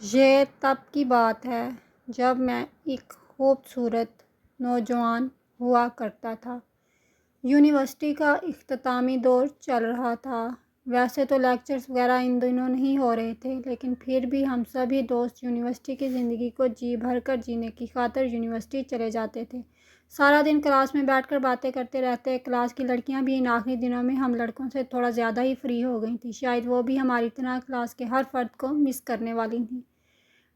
یہ تب کی بات ہے جب میں ایک خوبصورت نوجوان ہوا کرتا تھا۔ یونیورسٹی کا اختتامی دور چل رہا تھا۔ ویسے تو لیکچرز وغیرہ ان دنوں نہیں ہو رہے تھے، لیکن پھر بھی ہم سبھی دوست یونیورسٹی کی زندگی کو جی بھر کر جینے کی خاطر یونیورسٹی چلے جاتے تھے۔ سارا دن کلاس میں بیٹھ کر باتیں کرتے رہتے۔ کلاس کی لڑکیاں بھی ان آخری دنوں میں ہم لڑکوں سے تھوڑا زیادہ ہی فری ہو گئی تھیں۔ شاید وہ بھی ہماری طرح کلاس کے ہر فرد کو مس کرنے والی تھیں۔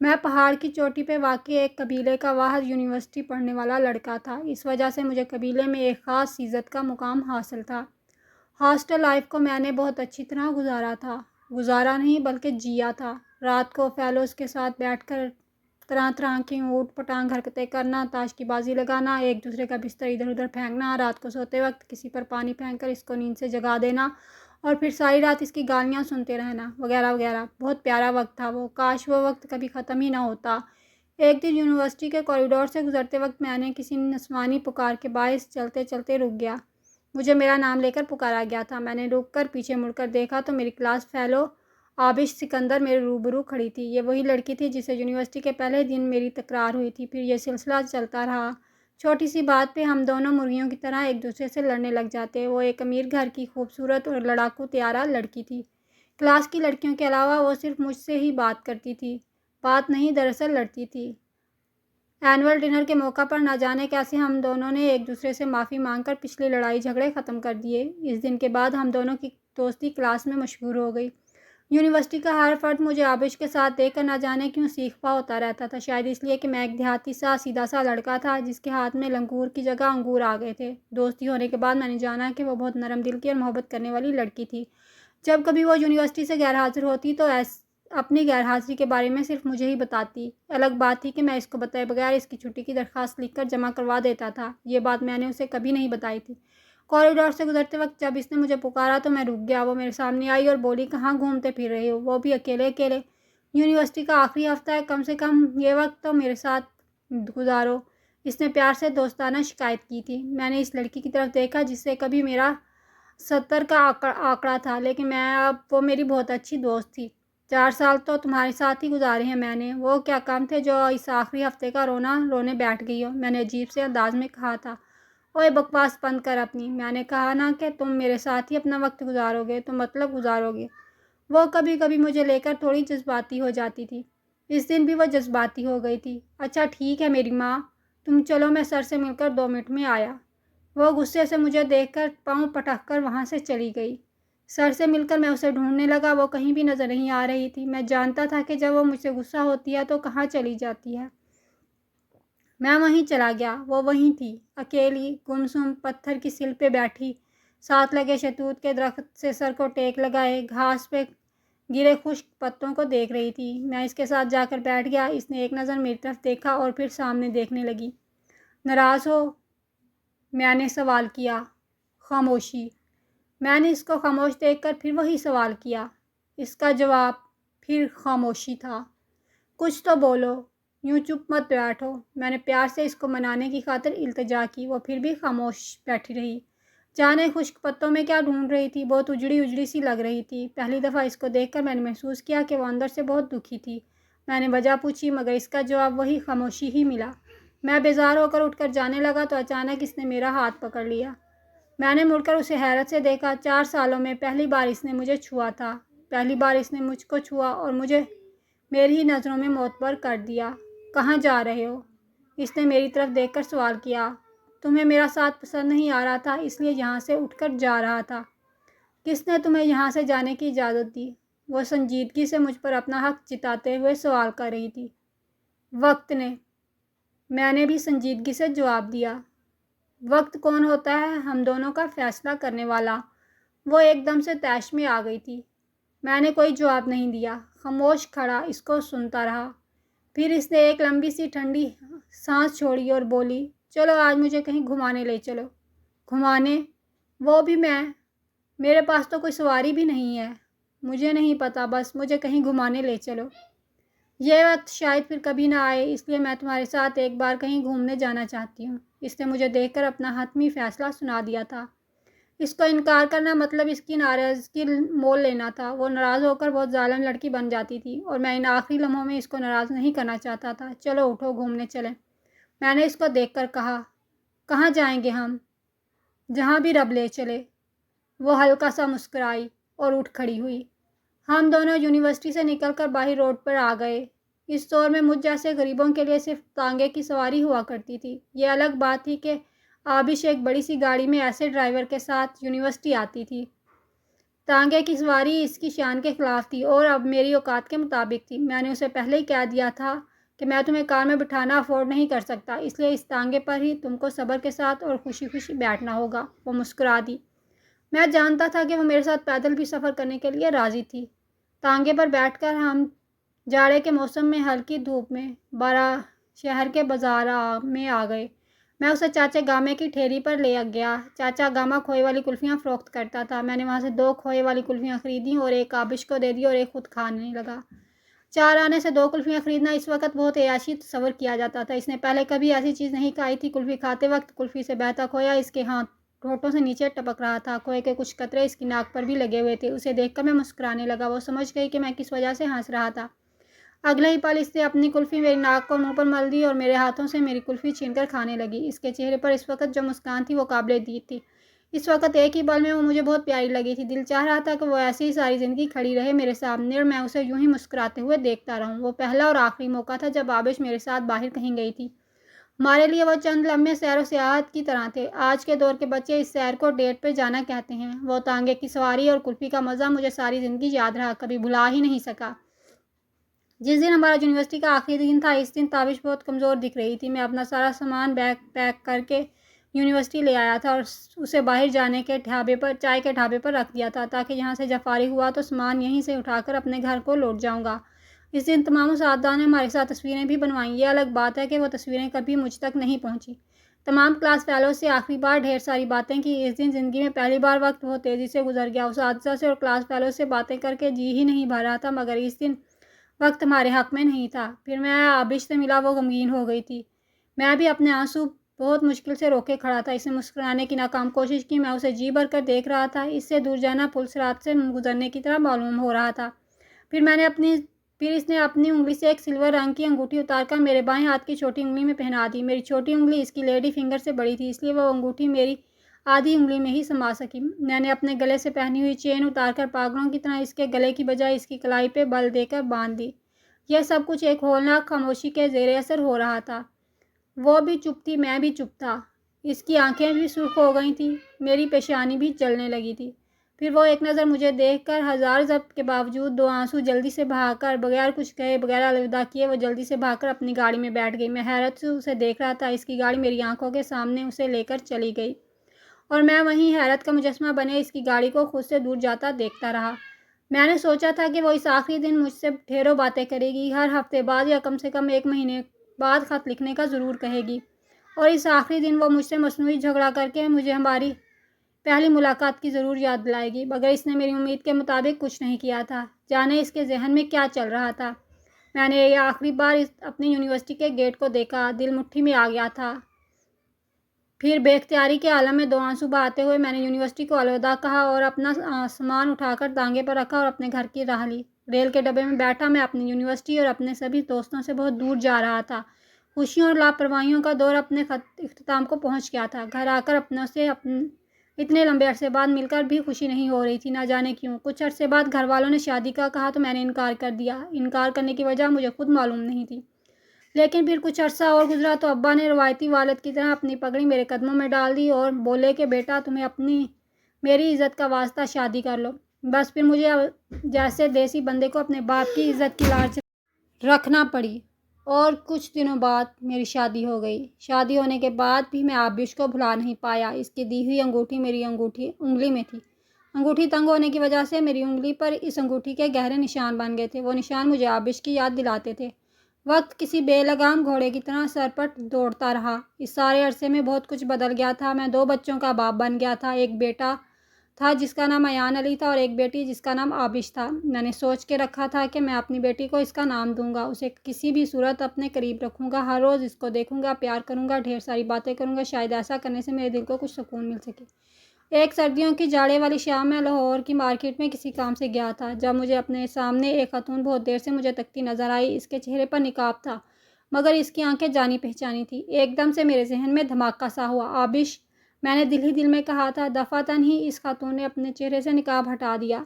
میں پہاڑ کی چوٹی پہ واقع ایک قبیلے کا واحد یونیورسٹی پڑھنے والا لڑکا تھا۔ اس وجہ سے مجھے قبیلے میں ایک خاص عزت کا مقام حاصل تھا۔ ہاسٹل لائف کو میں نے بہت اچھی طرح گزارا تھا۔ گزارا نہیں بلکہ جیا تھا۔ رات کو فیلوز کے ساتھ بیٹھ کر طرح طرح کی اوٹ پٹانگ حرکتیں کرنا، تاش کی بازی لگانا، ایک دوسرے کا بستر ادھر ادھر پھینکنا، رات کو سوتے وقت کسی پر پانی پھینک کر اس کو نیند سے جگا دینا اور پھر ساری رات اس کی گالیاں سنتے رہنا، وغیرہ وغیرہ۔ بہت پیارا وقت تھا وہ، کاش وہ وقت کبھی ختم ہی نہ ہوتا۔ ایک دن یونیورسٹی کے کوریڈور سے گزرتے وقت میں نے کسی نسوانی پکار کے باعث چلتے چلتے رک گیا۔ مجھے میرا نام لے کر پکارا گیا تھا۔ میں نے رک کر پیچھے مڑ کر دیکھا تو میری کلاس فیلو آبش سکندر میرے روبرو کھڑی تھی۔ یہ وہی لڑکی تھی جس سے یونیورسٹی کے پہلے دن میری تکرار ہوئی تھی۔ پھر یہ سلسلہ چلتا رہا۔ چھوٹی سی بات پہ ہم دونوں مرغیوں کی طرح ایک دوسرے سے لڑنے لگ جاتے۔ وہ ایک امیر گھر کی خوبصورت اور لڑاکو طیارہ لڑکی تھی۔ کلاس کی لڑکیوں کے علاوہ وہ صرف مجھ سے ہی بات کرتی تھی۔ بات نہیں، دراصل لڑتی تھی۔ اینول ڈنر کے موقع پر نہ جانے کیسے ہم دونوں نے ایک دوسرے سے معافی مانگ کر پچھلی لڑائی جھگڑے ختم کر دیے۔ اس دن کے بعد ہم دونوں کی دوستی کلاس میں مشہور ہو گئی۔ یونیورسٹی کا ہر فرد مجھے آبش کے ساتھ دیکھ کر نہ جانے کیوں سیکھپا ہوتا رہتا تھا۔ شاید اس لیے کہ میں ایک دیہاتی سا سیدھا سا لڑکا تھا جس کے ہاتھ میں لنگور کی جگہ انگور آ گئے تھے۔ دوستی ہونے کے بعد میں نے جانا کہ وہ بہت نرم دل کی اور محبت کرنے والی لڑکی تھی۔ جب کبھی وہ یونیورسٹی سے غیر حاضر ہوتی تو اپنی غیر حاضری کے بارے میں صرف مجھے ہی بتاتی۔ الگ بات تھی کہ میں اس کو بتائے بغیر اس کی چھٹی کی درخواست لکھ کر جمع کروا دیتا تھا۔ یہ بات میں نے اسے کبھی نہیں بتائی تھی۔ کوریڈور سے گزرتے وقت جب اس نے مجھے پکارا تو میں رک گیا۔ وہ میرے سامنے آئی اور بولی، کہاں گھومتے پھر رہے ہو؟ وہ بھی اکیلے اکیلے؟ یونیورسٹی کا آخری ہفتہ ہے، کم سے کم یہ وقت تو میرے ساتھ گزارو۔ اس نے پیار سے دوستانہ شکایت کی تھی۔ میں نے اس لڑکی کی طرف دیکھا جس سے کبھی میرا 70 کا آنکڑا تھا، لیکن وہ میری بہت اچھی دوست تھی۔ 4 سال تو تمہارے ساتھ ہی گزارے ہیں میں نے۔ وہ کیا کام تھے جو اس آخری ہفتے کا رونے بیٹھ گئی ہو؟ میں نے عجیب سے انداز میں کہا تھا۔ اوئے بکواس بند کر اپنی۔ میں نے کہا نا کہ تم میرے ساتھ ہی اپنا وقت گزارو گے تو مطلب گزارو گے۔ وہ کبھی کبھی مجھے لے کر تھوڑی جذباتی ہو جاتی تھی۔ اس دن بھی وہ جذباتی ہو گئی تھی۔ اچھا ٹھیک ہے میری ماں، تم چلو، میں سر سے مل کر 2 منٹ میں آیا۔ وہ غصے سے مجھے دیکھ کر پاؤں پٹک کر وہاں سے چلی گئی۔ سر سے مل کر میں اسے ڈھونڈنے لگا، وہ کہیں بھی نظر نہیں آ رہی تھی۔ میں جانتا تھا کہ جب وہ مجھ سے غصہ ہوتی ہے تو کہاں چلی جاتی ہے۔ میں وہیں چلا گیا۔ وہ وہیں تھی، اکیلی، گمسم، پتھر کی سل پہ بیٹھی، ساتھ لگے شہتوت کے درخت سے سر کو ٹیک لگائے، گھاس پہ گرے خشک پتوں کو دیکھ رہی تھی۔ میں اس کے ساتھ جا کر بیٹھ گیا۔ اس نے ایک نظر میری طرف دیکھا اور پھر سامنے دیکھنے لگی۔ ناراض ہو؟ میں نے سوال کیا۔ خاموشی۔ میں نے اس کو خاموش دیکھ کر پھر وہی سوال کیا۔ اس کا جواب پھر خاموشی تھا۔ کچھ تو بولو، یوں چپ مت بیٹھو۔ میں نے پیار سے اس کو منانے کی خاطر التجا کی۔ وہ پھر بھی خاموش بیٹھی رہی۔ جانے خشک پتوں میں کیا ڈھونڈ رہی تھی؟ بہت اجڑی اجڑی سی لگ رہی تھی۔ پہلی دفعہ اس کو دیکھ کر میں نے محسوس کیا کہ وہ اندر سے بہت دکھی تھی۔ میں نے وجہ پوچھی مگر اس کا جواب وہی خاموشی ہی ملا۔ میں بیزار ہو کر اٹھ کر جانے لگا تو اچانک اس نے میرا ہاتھ پکڑ لیا۔ میں نے مڑ کر اسے حیرت سے دیکھا۔ 4 سالوں میں پہلی بار اس نے مجھے چھوا تھا۔ پہلی بار اس نے مجھ کو چھوا اور مجھے میری ہی نظروں میں معتبر کر دیا۔ کہاں جا رہے ہو؟ اس نے میری طرف دیکھ کر سوال کیا۔ تمہیں میرا ساتھ پسند نہیں آ رہا تھا اس لیے یہاں سے اٹھ کر جا رہا تھا۔ کس نے تمہیں یہاں سے جانے کی اجازت دی؟ وہ سنجیدگی سے مجھ پر اپنا حق جتاتے ہوئے سوال کر رہی تھی۔ وقت نے۔ میں نے بھی سنجیدگی سے جواب دیا۔ وقت کون ہوتا ہے ہم دونوں کا فیصلہ کرنے والا؟ وہ ایک دم سے طیش میں آ گئی تھی۔ میں نے کوئی جواب نہیں دیا، خاموش کھڑا اس کو سنتا رہا۔ پھر اس نے ایک لمبی سی ٹھنڈی سانس چھوڑی اور بولی، چلو آج مجھے کہیں گھمانے لے چلو۔ گھمانے؟ وہ بھی میں؟ میرے پاس تو کوئی سواری بھی نہیں ہے۔ مجھے نہیں پتا، بس مجھے کہیں گھمانے لے چلو۔ یہ وقت شاید پھر کبھی نہ آئے، اس لیے میں تمہارے ساتھ ایک بار کہیں گھومنے جانا چاہتی ہوں۔ اس نے مجھے دیکھ کر اپنا حتمی فیصلہ سنا دیا تھا۔ اس کو انکار کرنا مطلب اس کی ناراضگی مول لینا تھا۔ وہ ناراض ہو کر بہت ظالم لڑکی بن جاتی تھی اور میں ان آخری لمحوں میں اس کو ناراض نہیں کرنا چاہتا تھا۔ چلو اٹھو، گھومنے چلیں، میں نے اس کو دیکھ کر کہا۔ کہاں جائیں گے ہم؟ جہاں بھی رب لے چلے۔ وہ ہلکا سا مسکرائی اور اٹھ کھڑی ہوئی۔ ہم دونوں یونیورسٹی سے نکل کر باہر روڈ پر آ گئے۔ اس دور میں مجھ جیسے غریبوں کے لیے صرف تانگے کی سواری ہوا کرتی تھی۔ یہ الگ بات تھی کہ آبش ایک بڑی سی گاڑی میں ایسے ڈرائیور کے ساتھ یونیورسٹی آتی تھی۔ تانگے کی سواری اس کی شان کے خلاف تھی اور اب میری اوقات کے مطابق تھی۔ میں نے اسے پہلے ہی کہہ دیا تھا کہ میں تمہیں کار میں بٹھانا افورڈ نہیں کر سکتا، اس لیے اس تانگے پر ہی تم کو صبر کے ساتھ اور خوشی خوشی بیٹھنا ہوگا۔ وہ مسکرا دی۔ میں جانتا تھا کہ وہ میرے ساتھ پیدل بھی سفر کرنے کے لیے راضی تھی۔ تانگے پر بیٹھ کر ہم جاڑے کے موسم میں ہلکی دھوپ میں بارہ شہر کے بازار میں آ گئے۔ میں اسے چاچا گامے کی ٹھیلی پر لے گیا۔ چاچا گاما کھوئے والی کلفیاں فروخت کرتا تھا۔ میں نے وہاں سے 2 کھوئے والی کلفیاں خریدیں اور ایک آبش کو دے دی اور ایک خود کھانے لگا۔ 4 آنے سے 2 کلفیاں خریدنا اس وقت بہت عیاشی تصور کیا جاتا تھا۔ اس نے پہلے کبھی ایسی چیز نہیں کھائی تھی۔ کلفی کھاتے وقت کلفی سے بہتا کھویا اس کے ہونٹوں سے نیچے ٹپک رہا تھا۔ کھوئے کے کچھ قطرے اس کی ناک پر بھی لگے ہوئے تھے۔ اسے دیکھ کر میں مسکرانے لگا۔ وہ سمجھ گئی کہ میں کس وجہ سے ہنس رہا تھا۔ اگلے ہی پل اس نے اپنی کلفی میری ناک اور منہ پر مل دی اور میرے ہاتھوں سے میری کلفی چھین کر کھانے لگی۔ اس کے چہرے پر اس وقت جو مسکان تھی وہ قابل دید تھی۔ اس وقت ایک ہی پل میں وہ مجھے بہت پیاری لگی تھی۔ دل چاہ رہا تھا کہ وہ ایسی ہی ساری زندگی کھڑی رہے میرے سامنے اور میں اسے یوں ہی مسکراتے ہوئے دیکھتا رہوں۔ وہ پہلا اور آخری موقع تھا جب آبش میرے ساتھ باہر کہیں گئی تھی۔ ہمارے لیے وہ چند لمحے سیر و سیاحت کی طرح تھے۔ آج کے دور کے بچے اس سیر کو ڈیٹ پہ جانا کہتے ہیں۔ وہ تانگے کی سواری اور کلفی کا مزہ مجھے ساری زندگی یاد رہا، کبھی بھلا ہی نہیں سکا۔ جس دن ہمارا یونیورسٹی کا آخری دن تھا، اس دن تابش بہت کمزور دکھ رہی تھی۔ میں اپنا سارا سامان بیگ پیک کر کے یونیورسٹی لے آیا تھا اور اسے باہر جانے کے چائے کے ڈھابے پر رکھ دیا تھا تاکہ یہاں سے جب فارغ ہوا تو سامان یہیں سے اٹھا کر اپنے گھر کو لوٹ جاؤں گا۔ اس دن تمام اساتذہ نے ہمارے ساتھ تصویریں بھی بنوائیں۔ یہ الگ بات ہے کہ وہ تصویریں کبھی مجھ تک نہیں پہنچی۔ تمام کلاس فیلو سے آخری بار ڈھیر ساری باتیں کی۔ اس دن زندگی میں پہلی بار وقت بہت تیزی سے گزر گیا۔ اساتذہ سے اور کلاس فیلو سے باتیں کر کے جی ہی نہیں بھر رہا تھا، مگر اس دن وقت ہمارے حق میں نہیں تھا۔ پھر میں آبش سے ملا، وہ غمگین ہو گئی تھی۔ میں بھی اپنے آنسو بہت مشکل سے روکے کھڑا تھا۔ اس نے مسکرانے کی ناکام کوشش کی۔ میں اسے جی بھر کر دیکھ رہا تھا۔ اس سے دور جانا پل صراط سے گزرنے کی طرح معلوم ہو رہا تھا۔ پھر اس نے اپنی انگلی سے ایک سلور رنگ کی انگوٹھی اتار کر میرے بائیں ہاتھ کی چھوٹی انگلی میں پہنا دی۔ میری چھوٹی انگلی اس کی لیڈی فنگر سے بڑی تھی، اس لیے وہ انگوٹھی میری آدھی انگلی میں ہی سما سکی۔ میں نے اپنے گلے سے پہنی ہوئی چین اتار کر پاگلوں کی طرح اس کے گلے کی بجائے اس کی کلائی پہ بل دے کر باندھ دی۔ یہ سب کچھ ایک ہولناک خاموشی کے زیر اثر ہو رہا تھا۔ وہ بھی چپ تھی، میں بھی چپ تھا۔ اس کی آنکھیں بھی سرخ ہو گئی تھیں، میری پیشانی بھی جلنے لگی تھی۔ پھر وہ ایک نظر مجھے دیکھ کر ہزار ضبط کے باوجود 2 آنسو جلدی سے بہا کر، بغیر کچھ کہے، بغیر الوداع کیے، وہ جلدی سے بھاگ کر اپنی گاڑی میں بیٹھ گئی۔ میں حیرت سے اسے دیکھ رہا تھا۔ اس کی گاڑی میری آنکھوں کے سامنے اسے لے کر چلی گئی اور میں وہیں حیرت کا مجسمہ بنے اس کی گاڑی کو خود سے دور جاتا دیکھتا رہا۔ میں نے سوچا تھا کہ وہ اس آخری دن مجھ سے ڈھیروں باتیں کرے گی، ہر ہفتے بعد یا کم سے کم 1 مہینے بعد خط لکھنے کا ضرور کہے گی، اور اس آخری دن وہ مجھ سے مصنوعی جھگڑا کر کے مجھے ہماری پہلی ملاقات کی ضرور یاد دلائے گی، مگر اس نے میری امید کے مطابق کچھ نہیں کیا تھا۔ جانے اس کے ذہن میں کیا چل رہا تھا۔ میں نے یہ آخری بار اپنی یونیورسٹی کے گیٹ کو دیکھا، دل مٹھی میں آ گیا تھا۔ پھر بے اختیاری کے عالم میں 2 آنسو بہاتے ہوئے میں نے یونیورسٹی کو الوداع کہا اور اپنا سامان اٹھا کر تانگے پر رکھا اور اپنے گھر کی راہ لی۔ ریل کے ڈبے میں بیٹھا میں اپنی یونیورسٹی اور اپنے سبھی دوستوں سے بہت دور جا رہا تھا۔ خوشیوں اور لاپرواہیوں کا دور اپنے اختتام کو پہنچ گیا تھا۔ گھر آ کر اپنوں سے اتنے لمبے عرصے بعد مل کر بھی خوشی نہیں ہو رہی تھی، نہ جانے کیوں۔ کچھ عرصے بعد گھر والوں نے شادی کا کہا تو میں نے انکار کر دیا۔ انکار کرنے کی وجہ مجھے خود معلوم نہیں تھی، لیکن پھر کچھ عرصہ اور گزرا تو ابا نے روایتی والد کی طرح اپنی پگڑی میرے قدموں میں ڈال دی اور بولے کہ بیٹا تمہیں میری عزت کا واسطہ شادی کر لو۔ بس پھر مجھے جیسے دیسی بندے کو اپنے باپ کی عزت کی لاج رکھنا پڑی اور کچھ دنوں بعد میری شادی ہو گئی۔ شادی ہونے کے بعد بھی میں آبش کو بھلا نہیں پایا۔ اس کی دی ہوئی انگوٹھی میری انگلی میں تھی۔ انگوٹھی تنگ ہونے کی وجہ سے میری انگلی پر اس انگوٹھی کے گہرے نشان بن گئے تھے۔ وہ نشان مجھے آبش کی یاد دلاتے تھے۔ وقت کسی بے لگام گھوڑے کی طرح سرپٹ دوڑتا رہا۔ اس سارے عرصے میں بہت کچھ بدل گیا تھا۔ میں 2 بچوں کا باپ بن گیا تھا، ایک بیٹا تھا جس کا نام ایان علی تھا اور ایک بیٹی جس کا نام آبش تھا۔ میں نے سوچ کے رکھا تھا کہ میں اپنی بیٹی کو اس کا نام دوں گا، اسے کسی بھی صورت اپنے قریب رکھوں گا، ہر روز اس کو دیکھوں گا، پیار کروں گا، ڈھیر ساری باتیں کروں گا، شاید ایسا کرنے سے میرے دل کو کچھ سکون مل سکے۔ ایک سردیوں کی جاڑے والی شام میں لاہور کی مارکیٹ میں کسی کام سے گیا تھا، جب مجھے اپنے سامنے ایک خاتون بہت دیر سے مجھے تکتی نظر آئی۔ اس کے چہرے پر نقاب تھا مگر اس کی آنکھیں جانی پہچانی تھی۔ ایک دم سے میرے ذہن میں دھماکہ سا ہوا۔ آبش، میں نے دل ہی دل میں کہا تھا۔ دفعتاً ہی اس خاتون نے اپنے چہرے سے نقاب ہٹا دیا۔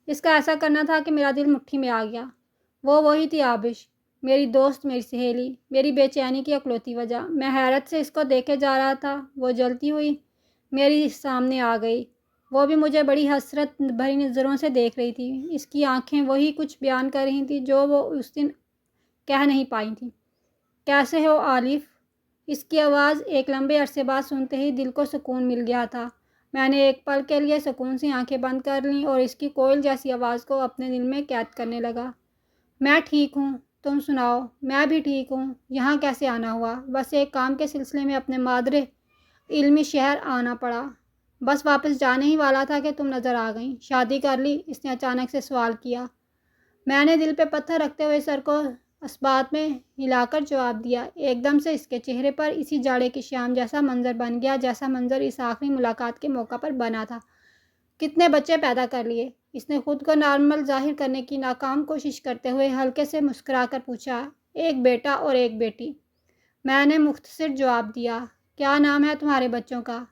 اس کا ایسا کرنا تھا کہ میرا دل مٹھی میں آ گیا۔ وہ وہی تھی آبش، میری دوست، میری سہیلی، میری بے چینی کی اکلوتی وجہ۔ میں حیرت سے اس کو دیکھے جا رہا تھا۔ وہ جلتی ہوئی میری سامنے آ گئی۔ وہ بھی مجھے بڑی حسرت بھری نظروں سے دیکھ رہی تھی۔ اس کی آنکھیں وہی کچھ بیان کر رہی تھیں جو وہ اس دن کہہ نہیں پائی تھیں۔ کیسے ہو آلف؟ اس کی آواز ایک لمبے عرصے بعد سنتے ہی دل کو سکون مل گیا تھا۔ میں نے ایک پل کے لیے سکون سے آنکھیں بند کر لیں اور اس کی کوئل جیسی آواز کو اپنے دل میں قید کرنے لگا۔ میں ٹھیک ہوں، تم سناؤ؟ میں بھی ٹھیک ہوں۔ یہاں کیسے آنا ہوا؟ بس ایک کام کے سلسلے میں اپنے مادر علمی شہر آنا پڑا۔ بس واپس جانے ہی والا تھا کہ تم نظر آ گئیں۔ شادی کر لی؟ اس نے اچانک سے سوال کیا۔ میں نے دل پہ پتھر رکھتے ہوئے سر کو اثبات میں ہلا کر جواب دیا۔ ایک دم سے اس کے چہرے پر اسی جاڑے کی شام جیسا منظر بن گیا جیسا منظر اس آخری ملاقات کے موقع پر بنا تھا۔ کتنے بچے پیدا کر لیے؟ اس نے خود کو نارمل ظاہر کرنے کی ناکام کوشش کرتے ہوئے ہلکے سے مسکرا کر پوچھا۔ ایک بیٹا اور ایک بیٹی، میں نے مختصر جواب دیا۔ کیا نام ہے تمہارے بچوں کا؟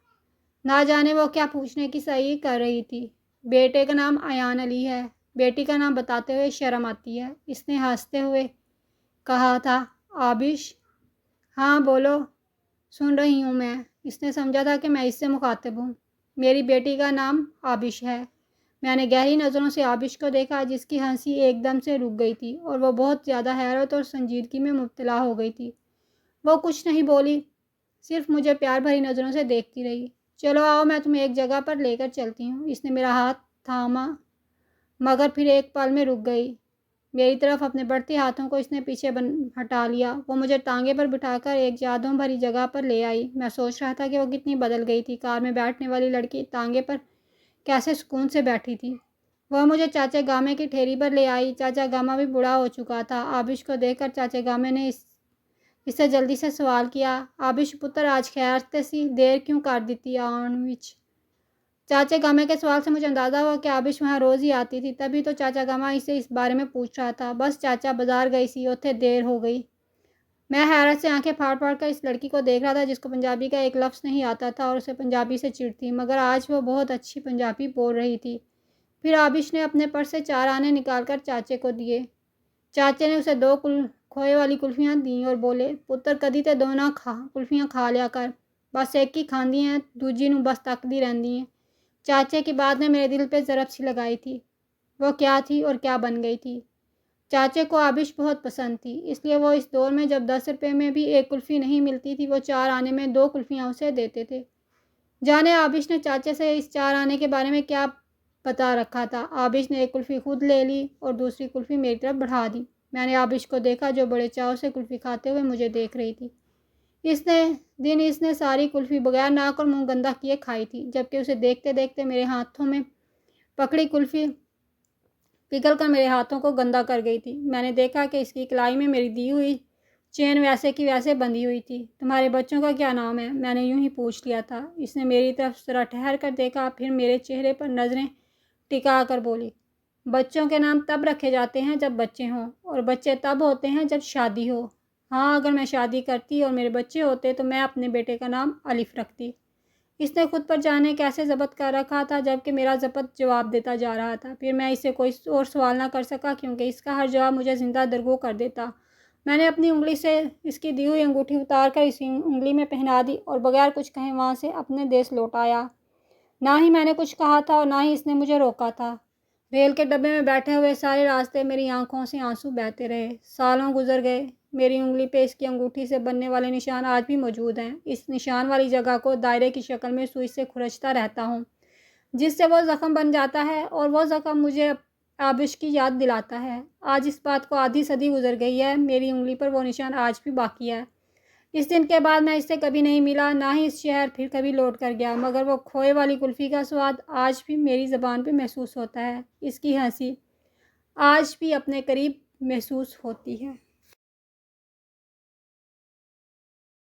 نہ جانے وہ کیا پوچھنے کی صحیح کر رہی تھی۔ بیٹے کا نام ایان علی ہے، بیٹی کا نام بتاتے ہوئے شرم آتی ہے، اس نے ہنستے ہوئے کہا تھا۔ آبش، ہاں بولو، سن رہی ہوں میں۔ اس نے سمجھا تھا کہ میں اس سے مخاطب ہوں۔ میری بیٹی کا نام آبش ہے۔ میں نے گہری نظروں سے آبش کو دیکھا جس کی ہنسی ایک دم سے رک گئی تھی اور وہ بہت زیادہ حیرت اور سنجیدگی میں مبتلا ہو گئی تھی۔ وہ کچھ نہیں بولی، صرف مجھے پیار بھری نظروں سے دیکھتی رہی۔ چلو آؤ، میں تمہیں ایک جگہ پر لے کر چلتی ہوں۔ اس نے میرا ہاتھ تھاما مگر پھر ایک پل میں رک گئی۔ میری طرف اپنے بڑھتے ہاتھوں کو اس نے پیچھے ہٹا لیا۔ وہ مجھے ٹانگے پر بٹھا کر ایک یادوں بھری جگہ پر لے آئی۔ میں سوچ رہا تھا کہ وہ کتنی بدل گئی تھی۔ کار میں بیٹھنے والی لڑکی ٹانگے پر کیسے سکون سے بیٹھی تھی۔ وہ مجھے چاچے گامے کی ٹھیری پر لے آئی۔ چاچا گاما بھی بوڑھا ہو چکا تھا۔ آبش کو دیکھ کر چاچے گامے نے اس سے جلدی سے سوال کیا۔ آبش پتر، آج خیرتے سی دیر کیوں کر دیتی آن وچ؟ چاچے گامے کے سوال سے مجھے اندازہ ہوا کہ آبش وہاں روز ہی آتی تھی، تبھی تو چاچا گاما اسے اس بارے میں پوچھ رہا تھا۔ بس چاچا بازار گئی سی، اوتھے دیر ہو گئی۔ میں حیرت سے آنکھیں پھاڑ پھاڑ کر اس لڑکی کو دیکھ رہا تھا جس کو پنجابی کا ایک لفظ نہیں آتا تھا اور اسے پنجابی سے چڑ تھی، مگر آج وہ بہت اچھی پنجابی بول رہی تھی۔ پھر آبش نے اپنے پرس سے 4 آنے نکال کر چاچے کو دیے۔ چاچے نے اسے 2 کھوئے والی کلفیاں دیں اور بولے، پتر کدی تے 2 نہ کلفیاں کھا لیا کر، بس ایک ہی کھاندی ہیں، دوجی نوں بس تکدی رہندی ہیں۔ چاچے کی بات نے میرے دل پہ ضرب سی لگائی تھی۔ وہ کیا تھی اور کیا بن گئی تھی؟ چاچے کو آبش بہت پسند تھی، اس لیے وہ اس دور میں جب 10 روپے میں بھی ایک کلفی نہیں ملتی تھی وہ 4 آنے میں 2 کلفیاں اسے دیتے تھے۔ جانے آبش نے چاچے سے اس 4 آنے کے بارے میں کیا بتا رکھا تھا۔ آبش نے ایک کلفی خود لے لی اور دوسری کلفی میری طرف بڑھا دی۔ میں نے آبش کو دیکھا جو بڑے چاؤ سے کلفی کھاتے ہوئے مجھے دیکھ رہی تھی۔ اس نے ساری کلفی بغیر ناک اور منہ گندا کیے کھائی تھی، جبکہ اسے دیکھتے دیکھتے میرے ہاتھوں میں پکڑی کلفی پگھل کر میرے ہاتھوں کو گندا کر گئی تھی۔ میں نے دیکھا کہ اس کی کلائی میں میری دی ہوئی چین ویسے کی ویسے بندھی ہوئی تھی۔ تمہارے بچوں کا کیا نام ہے؟ میں نے یوں ہی پوچھ لیا تھا۔ اس نے میری طرف ذرا ٹھہر کر دیکھا، پھر میرے چہرے پر نظریں ٹکا کر بولی، بچوں کے نام تب رکھے جاتے ہیں جب بچے ہوں، اور بچے تب ہوتے ہیں جب شادی ہو۔ ہاں، اگر میں شادی کرتی اور میرے بچے ہوتے تو میں اپنے بیٹے کا نام الف رکھتی۔ اس نے خود پر جانے کیسے ضبط کر رکھا تھا جبکہ میرا ضبط جواب دیتا جا رہا تھا۔ پھر میں اس سے کوئی اور سوال نہ کر سکا کیونکہ اس کا ہر جواب مجھے زندہ درگو کر دیتا۔ میں نے اپنی انگلی سے اس کی دی ہوئی انگوٹھی اتار کر اسی انگلی میں پہنا دی اور بغیر کچھ کہے وہاں سے اپنے دیس لوٹ آیا۔ نہ ہی میں نے کچھ کہا تھا اور نہ ہی اس نے مجھے روکا تھا۔ ریل کے ڈبے میں بیٹھے ہوئے سارے راستے میری آنکھوں سے آنسو بہتے رہے۔ سالوں گزر گئے۔ میری انگلی پہ اس کی انگوٹھی سے بننے والے نشان آج بھی موجود ہیں۔ اس نشان والی جگہ کو دائرے کی شکل میں سوئی سے کھرچتا رہتا ہوں جس سے وہ زخم بن جاتا ہے اور وہ زخم مجھے آبش کی یاد دلاتا ہے۔ آج اس بات کو آدھی صدی گزر گئی ہے، میری انگلی پر وہ نشان آج بھی باقی ہے۔ اس دن کے بعد میں اس سے کبھی نہیں ملا، نہ ہی اس شہر پھر کبھی لوٹ کر گیا، مگر وہ کھوئے والی کلفی کا سواد آج بھی میری زبان پہ محسوس ہوتا ہے۔ اس کی ہنسی آج بھی اپنے قریب محسوس ہوتی ہے۔